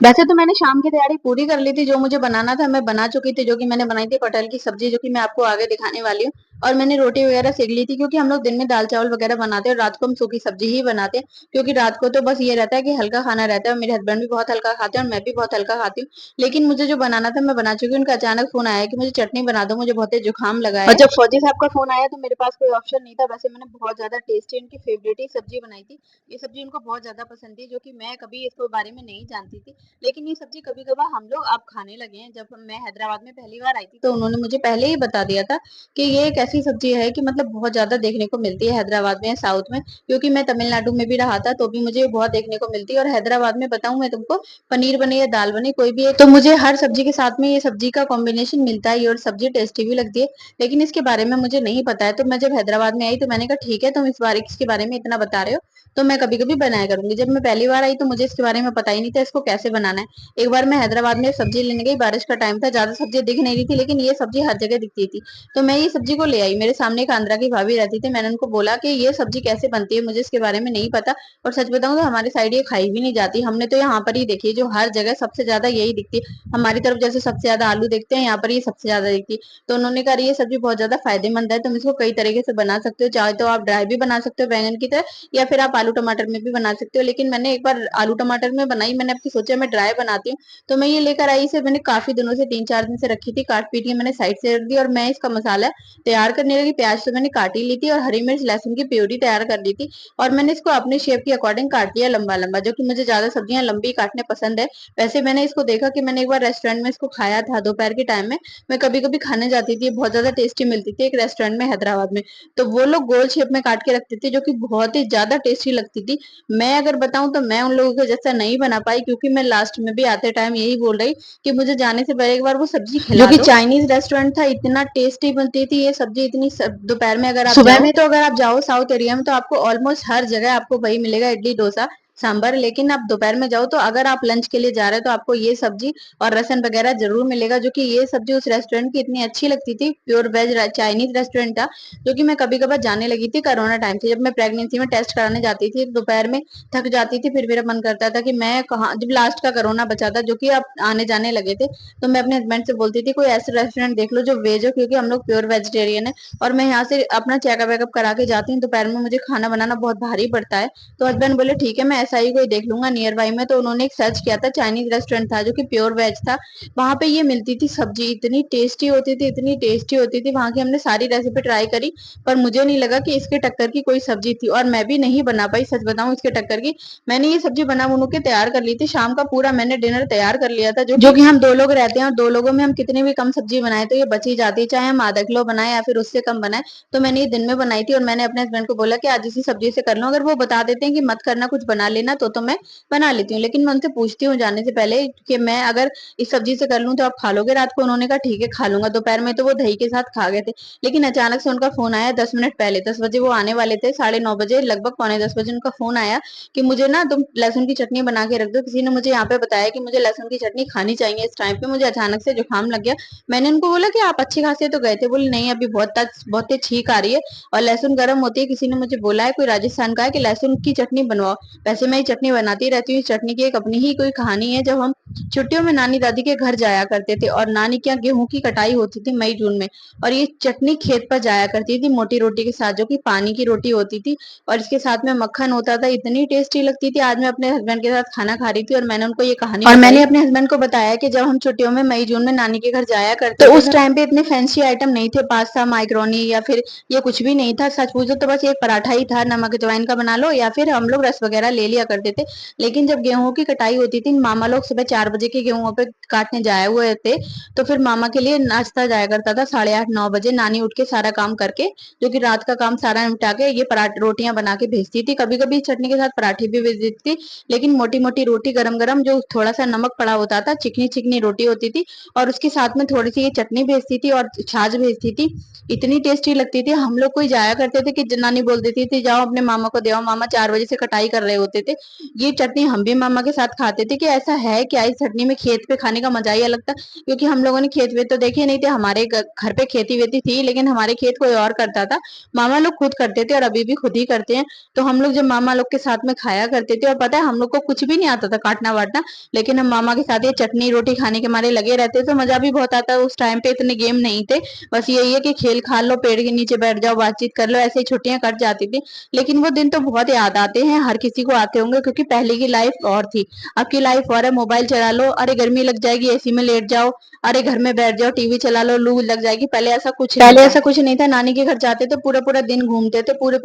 वैसे तो मैंने शाम की तैयारी पूरी कर ली थी, जो मुझे बनाना था मैं बना चुकी थी, जो कि मैंने बनाई थी कटहल की सब्जी, जो कि मैं आपको आगे दिखाने वाली हूँ। और मैंने रोटी वगैरह सेक ली थी, क्योंकि हम लोग दिन में दाल चावल वगैरह बनाते हैं और रात को हम सूखी सब्जी ही बनाते हैं, क्योंकि रात को तो बस ये रहता है कि हल्का खाना रहता है। और मेरे हस्बैंड भी बहुत हल्का खाते हैं और मैं भी बहुत हल्का खाती हूँ। लेकिन मुझे जो बनाना था मैं बना चुकी हूँ। उनका अचानक फोन आया कि मुझे चटनी बना दो, मुझे बहुत तेज जुकाम लगा है। और जब फौजी साहब का फोन आया तो मेरे पास कोई ऑप्शन नहीं था। वैसे मैंने बहुत ज्यादा टेस्टी उनकी फेवरेट ही सब्जी बनाई थी। ये सब्जी उनको बहुत ज्यादा पसंद थी, जो कि मैं कभी इसके बारे में नहीं जानती थी। लेकिन ये सब्जी कभी-कभार हम लोग अब खाने लगे हैं। जब मैं हैदराबाद में पहली बार आई थी तो उन्होंने मुझे पहले ही बता दिया था कि ये एक ऐसी सब्जी है कि मतलब बहुत ज़्यादा देखने को मिलती है हैदराबाद में या साउथ में, क्योंकि मैं तमिलनाडु में भी रहा था तो भी मुझे बहुत देखने को मिलती है। और हैदराबाद में बताऊं मैं तुमको, पनीर बने या दाल बने कोई भी है तो मुझे हर सब्जी के साथ में ये सब्जी का कॉम्बिनेशन मिलता है और सब्जी टेस्टी भी लगती है। लेकिन इसके बारे में मुझे नहीं पता है, तो मैं जब हैदराबाद में आई तो मैंने कहा ठीक है, तुम इस बार इसके बारे में इतना बता रहे हो तो मैं कभी कभी बनाया करूंगी। जब मैं पहली बार आई तो मुझे इसके बारे में पता ही नहीं था इसको कैसे बनाना है। एक बार मैं हैदराबाद में सब्जी लेने गई, बारिश का टाइम था, ज्यादा सब्जी दिख नहीं रही थी, लेकिन ये सब्जी हर जगह दिखती थी। तो मैं ये सब्जी को ले आई। मेरे सामने एक आंध्रा की भाभी रहती थी, मैंने उनको बोला कि ये सब्जी कैसे बनती है, मुझे इसके बारे में नहीं पता। और सच बताऊं तो हमारे साइड ये खाई भी नहीं जाती, हमने तो यहाँ पर ही देखी है, जो हर जगह सबसे ज्यादा यही दिखती है। हमारी तरफ जैसे सबसे ज्यादा आलू दिखते हैं, यहाँ पर ये सबसे ज्यादा दिखती है। तो उन्होंने कहा ये सब्जी बहुत ज्यादा फायदेमंद है, तुम इसको कई तरीके से बना सकते हो, चाहे तो आप ड्राई भी बना सकते हो बैंगन की तरह, या फिर आप आलू टमाटर में भी बना सकते हो। लेकिन मैंने एक बार आलू टमाटर में बनाई, मैंने आपकी सोचा मैं ड्राई बनाती हूँ। तो मैं ये लेकर आई, इसे मैंने काफी दिनों से 3-4 दिन से रखी थी, काट पीट के मैंने साइड से रख दी और मैं इसका मसाला तैयार करने लगी। प्याज तो मैंने काट ही ली थी और हरी मिर्च लहसुन की प्यूरी तैयार कर ली थी। और मैंने इसको अपने शेप के अकॉर्डिंग काट लिया लंबा लंबा, जो कि मुझे ज्यादा सब्जियां लंबी काटने पसंद है। वैसे मैंने इसको देखा कि मैंने एक बार रेस्टोरेंट में इसको खाया था दोपहर के टाइम में। मैं कभी कभी खाने जाती थी, बहुत ज्यादा टेस्टी मिलती थी एक रेस्टोरेंट में हैदराबाद में। तो वो लोग गोल शेप में काट के रखते थे, जो कि बहुत ही ज्यादा टेस्टी लगती थी। मैं अगर बताऊं तो मैं उन लोगों को जैसा नहीं बना पाई, क्योंकि मैं लास्ट में भी आते टाइम यही बोल रही कि मुझे जाने से पहले एक बार वो सब्जी जो खिला कि दो। चाइनीज रेस्टोरेंट था, इतना टेस्टी बनती थी ये सब्जी, इतनी दोपहर में अगर आप सुबह में तो अगर आप जाओ साउथ एरिया में तो आपको ऑलमोस्ट हर जगह आपको वही मिलेगा, इडली डोसा सांबर। लेकिन आप दोपहर में जाओ तो अगर आप लंच के लिए जा रहे हो तो आपको ये सब्जी और रसन वगैरह जरूर मिलेगा, जो कि ये सब्जी उस रेस्टोरेंट की इतनी अच्छी लगती थी। प्योर वेज चाइनीज रेस्टोरेंट था, जो कि मैं कभी कभार जाने लगी थी कोरोना टाइम से, जब मैं प्रेगनेंसी में टेस्ट कराने जाती थी दोपहर में, थक जाती थी, फिर मेरा मन करता था कि मैं कहाँ, जब लास्ट का कोरोना बचा था जो कि अब आने जाने लगे थे, तो मैं अपने हस्बैंड से बोलती थी कोई ऐसा रेस्टोरेंट देख लो जो वेज हो, क्योंकि हम लोग प्योर वेजिटेरियन है। और मैं यहाँ से अपना चेकअप वेकअप करा के जाती हूँ, दोपहर में मुझे खाना बनाना बहुत भारी पड़ता है। तो हस्बैंड बोले ठीक है, मैं ऐसा ही कोई देख लूंगा नियर बाई में। तो उन्होंने एक सर्च किया था, चाइनीज रेस्टोरेंट था जो कि प्योर वेज था। वहां पे ये मिलती थी सब्जी, इतनी टेस्टी होती थी, इतनी टेस्टी होती थी। वहां की हमने सारी रेसिपी ट्राई करी, पर मुझे नहीं लगा कि इसके टक्कर की कोई सब्जी थी, और मैं भी नहीं बना पाई सच बताऊं इसके टक्कर की। मैंने ये सब्जी बना बनू के तैयार कर ली थी, शाम का पूरा मैंने डिनर तैयार कर लिया था, जो कि हम 2 लोग रहते हैं और 2 लोगों में हम कितनी भी कम सब्जी बनाए तो ये बच ही जाती है, चाहे हम आधा किलो बनाए या फिर उससे कम बनाए। तो मैंने ये दिन में बनाई थी और मैंने अपने हस्बैंड को बोला कि आज इसी सब्जी से कर लो। अगर वो बता देते हैं कि मत करना, कुछ बना लेना, तो मैं बना लेती हूँ। लेकिन मैं उनसे पूछती हूँ जाने से पहले कि मैं अगर इस सब्जी से कर लूँ तो आप खा लोगे रात को? उन्होंने कहा ठीक है खा लूंगा। दोपहर में तो वो दही के साथ खा गए थे। लेकिन अचानक से उनका फोन आया 10 मिनट पहले, 10 बजे वो आने वाले थे, 9:30 बजे, लगभग पौने 10 बजे उनका फोन आया कि मुझे ना तुम लहसुन की चटनी बना के रख दो। किसी ने मुझे यहाँ पे बताया कि मुझे लहसुन की चटनी खानी चाहिए इस टाइम पे, मुझे अचानक से जुकाम लग गया। मैंने उनको बोला कि आप अच्छी खासी तो गए थे? बोले नहीं, अभी बहुत तेज छींक आ रही है और लहसुन गर्म होती है। किसी ने मुझे बोला है, कोई राजस्थान का है, कि लहसुन की चटनी बनवाओ। वैसे मैं ये चटनी बनाती रहती हूँ, इस चटनी की एक अपनी ही कोई कहानी है। जब हम छुट्टियों में नानी दादी के घर जाया करते थे और नानी के यहाँ गेहूं की कटाई होती थी मई जून में, और ये चटनी खेत पर जाया करती थी मोटी रोटी के साथ, जो कि पानी की रोटी होती थी, और इसके साथ में मक्खन होता था, इतनी टेस्टी लगती थी। आज मैं अपने हस्बैंड के साथ खाना खा रही थी और मैंने उनको ये कहानी और मैंने अपने हस्बैंड को बताया कि जब हम छुट्टियों में मई जून में नानी के घर जाया करते तो उस टाइम पे इतने फैंसी आइटम नहीं थे, पास्ता माइक्रोनी या फिर ये कुछ भी नहीं था। सच पूछो तो बस एक पराठा ही था, नमक अजवाइन का बना लो, या फिर हम लोग रस वगैरह ले लिया करते थे। लेकिन जब गेहूं की कटाई होती थी, मामा लोग सुबह 4 बजे के गेहूं पे काटने जाए हुए थे, तो फिर मामा के लिए नाश्ता जाया करता था 8:30-9 बजे। नानी उठ के सारा काम करके, जो कि रात का काम सारा निपटा के, ये पराठे रोटियां बना के भेजती थी। कभी कभी चटनी के साथ पराठे भी भेज देती थी, लेकिन मोटी मोटी रोटी गरम गरम, जो थोड़ा सा नमक पड़ा होता था, चिकनी चिकनी रोटी होती थी, और उसके साथ में थोड़ी सी ये चटनी भेजती थी और छाछ भेजती थी। इतनी टेस्टी लगती थी। हम लोग कोई जाया करते थे कि नानी बोल देती थी जाओ अपने मामा को दे आओ, मामा 4 बजे से कटाई कर रहे होते थे। ये चटनी हम भी मामा के साथ खाते थे कि ऐसा है क्या, इस चटनी में खेत पे खाने का मजा ही अलग था। क्योंकि हम लोगों ने खेत वेत तो देखे नहीं थे, हमारे घर पे खेती वेती थी लेकिन हमारे खेत कोई और करता था। मामा लोग खुद करते थे और अभी भी खुद ही करते हैं। तो हम लोग जब मामा लोग के साथ में खाया करते थे, और पता है हम लोग को कुछ भी नहीं आता था काटना वाटना, लेकिन हम मामा के साथ ये चटनी रोटी खाने के मारे लगे रहते, तो मजा भी बहुत आता। उस टाइम पे इतने गेम नहीं थे, बस यही है कि खेल खाल लो, पेड़ के नीचे बैठ जाओ, बातचीत कर लो, ऐसे ही छुट्टियां कट जाती थी। लेकिन वो दिन तो बहुत याद आते हैं, हर किसी को आते होंगे, क्योंकि पहले की लाइफ और थी। अब की लाइफ और है, मोबाइल चला लो, अरे गर्मी लग जाएगी एसी में लेट जाओ, अरे घर में बैठ जाओ टीवी चला लो, लू लग जाएगी। पहले ऐसा कुछ नहीं था, नानी के घर जाते थे, पूरा पूरा दिन घूमते थे, पूरा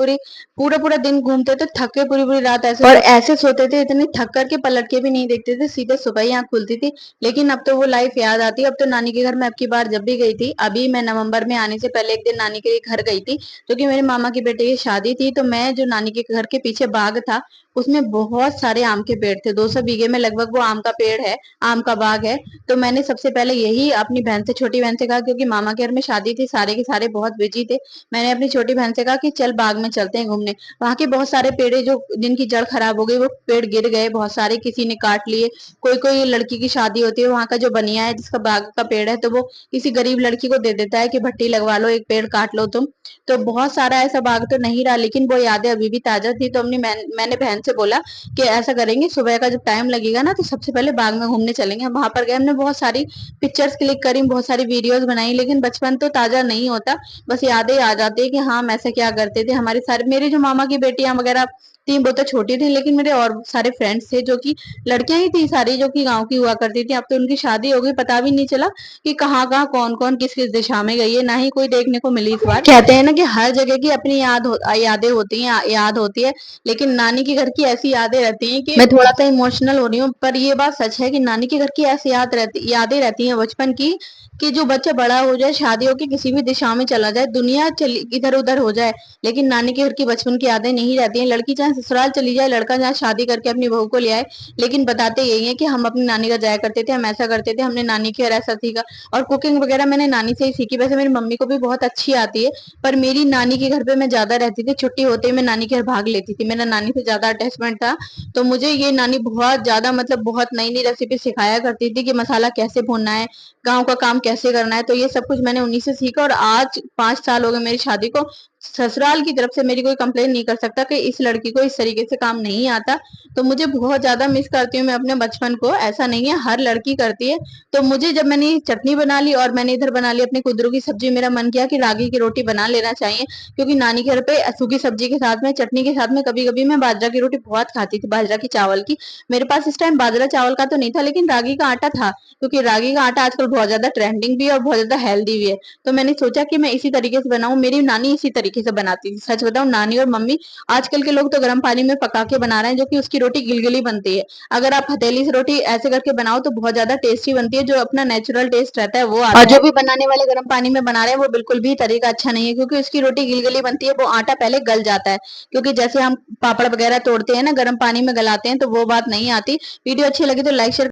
पूरा दिन घूमते थे, थक के पूरी पूरी रात ऐसे और ऐसे सोते थे, इतने थक करके पलट के भी नहीं देखते थे, सीधे सुबह ही आंख खुलती थी। लेकिन अब तो वो लाइफ याद आती है। अब तो नानी के घर में अब की बार जब भी गई थी, अभी मैं नवंबर में आने से पहले एक दिन नानी के घर गई थी, क्योंकि मेरे मामा की बेटे की शादी थी। तो मैं जो नानी के घर के पीछे बाग था, उसमें बहुत सारे आम के पेड़ थे, 200 बीघे में लगभग वो आम का पेड़ है, आम का बाग है। तो मैंने सबसे पहले यही अपनी बहन से, छोटी बहन से कहा, क्योंकि मामा के घर में शादी थी, सारे के सारे बहुत बिजी थे। मैंने अपनी छोटी बहन से कहा कि चल बाग में चलते हैं घूमने। वहां के बहुत सारे पेड़ जो जिनकी जड़ खराब हो गई, वो पेड़ गिर गए, बहुत सारे किसी ने काट लिए। कोई कोई लड़की की शादी होती है, वहां का जो बनिया है जिसका बाग का पेड़ है, तो वो किसी गरीब लड़की को दे देता है कि भट्टी लगवा लो, एक पेड़ काट लो तुम। तो बहुत सारा ऐसा बाग तो नहीं रहा, लेकिन वो यादें अभी भी ताजा थी। तो मैंने बहन से बोला कि ऐसा करेंगे, सुबह का जब टाइम लगेगा ना, तो सबसे पहले बाग में घूमने चलेंगे। वहां पर गए, हमने बहुत सारी पिक्चर्स क्लिक करी, बहुत सारी वीडियोस बनाई, लेकिन बचपन तो ताजा नहीं होता, बस यादें आ जाती है कि हाँ हम ऐसा क्या करते थे। हमारे सारे, मेरे जो मामा की बेटियां वगैरह थी वो तो छोटी थी, लेकिन मेरे और सारे फ्रेंड्स थे जो कि लड़कियां ही थी सारी, जो कि गांव की हुआ करती थी। अब तो उनकी शादी हो गई, पता भी नहीं चला कि कहाँ कहाँ कौन कौन किस किस दिशा में गई है, ना ही कोई देखने को मिली इस बार। कहते हैं ना कि हर जगह की अपनी यादें होती हैं, याद होती है, लेकिन नानी के घर की ऐसी यादें रहती हैं कि मैं थोड़ा सा इमोशनल हो रही हूँ, पर ये बात सच है कि नानी के घर की ऐसी यादें रहती हैं बचपन की, कि जो बच्चा बड़ा हो जाए, शादी हो के किसी भी दिशा में चला जाए, दुनिया चली इधर उधर हो जाए, लेकिन नानी के घर की बचपन की यादें नहीं रहती हैं। लड़की चाहे ससुराल चली जाए, लड़का जहाँ शादी करके अपनी बहू को ले आए, लेकिन बताते यही है कि हम अपनी नानी घर जाया करते थे, हम ऐसा करते थे, हमने नानी के घर ऐसा सीखा। और कुकिंग वगैरह मैंने नानी से ही सीखी। वैसे मेरी मम्मी को भी बहुत अच्छी आती है, पर मेरी नानी के घर पे मैं ज्यादा रहती थी, छुट्टी होते ही मैं नानी के घर भाग लेती थी, मेरा नानी से ज्यादा अटैचमेंट था। तो मुझे ये नानी बहुत ज्यादा, मतलब बहुत नई नई रेसिपी सिखाया करती थी कि मसाला कैसे भूनना है, गाँव का काम कैसे करना है। तो ये सब कुछ मैंने उन्हीं से सीखा, और आज 5 साल हो गए मेरी शादी को, ससुराल की तरफ से मेरी कोई कंप्लेन नहीं कर सकता कि इस लड़की को इस तरीके से काम नहीं आता। तो मुझे बहुत ज्यादा मिस करती हूँ मैं अपने बचपन को, ऐसा नहीं है, हर लड़की करती है। तो मुझे जब मैंने चटनी बना ली और मैंने इधर बना ली अपनी कुंदरू की सब्जी, मेरा मन किया कि रागी की रोटी बना लेना चाहिए, क्योंकि नानी के घर पे सूखी सब्जी के साथ में, चटनी के साथ में, कभी कभी मैं बाजरा की रोटी बहुत खाती थी, बाजरा की चावल की। मेरे पास इस टाइम बाजरा चावल का तो नहीं था, लेकिन रागी का आटा था, क्योंकि रागी का आटा आजकल बहुत ज्यादा ट्रेंडिंग भी है और बहुत ज्यादा हेल्दी भी है। तो मैंने सोचा कि मैं इसी तरीके से बनाऊं, मेरी नानी इसी तरीके से बनाती थी। सच बताऊं, नानी और मम्मी, आजकल के लोग तो गर्म पानी में पका के बना रहे हैं, जो कि उसकी रोटी गिलगिली बनती है। अगर आप हथेली से रोटी ऐसे करके बनाओ तो बहुत ज्यादा टेस्टी बनती है, जो अपना नेचुरल टेस्ट रहता है वो आता है। और जो भी बनाने वाले गर्म पानी में बना रहे हैं वो बिल्कुल भी तरीका अच्छा नहीं है, क्योंकि उसकी रोटी गिलगिली बनती है, वो आटा पहले गल जाता है। क्योंकि जैसे हम पापड़ वगैरह तोड़ते हैं ना, गर्म पानी में गलाते हैं, तो वो बात नहीं आती। वीडियो अच्छी लगी तो लाइक शेयर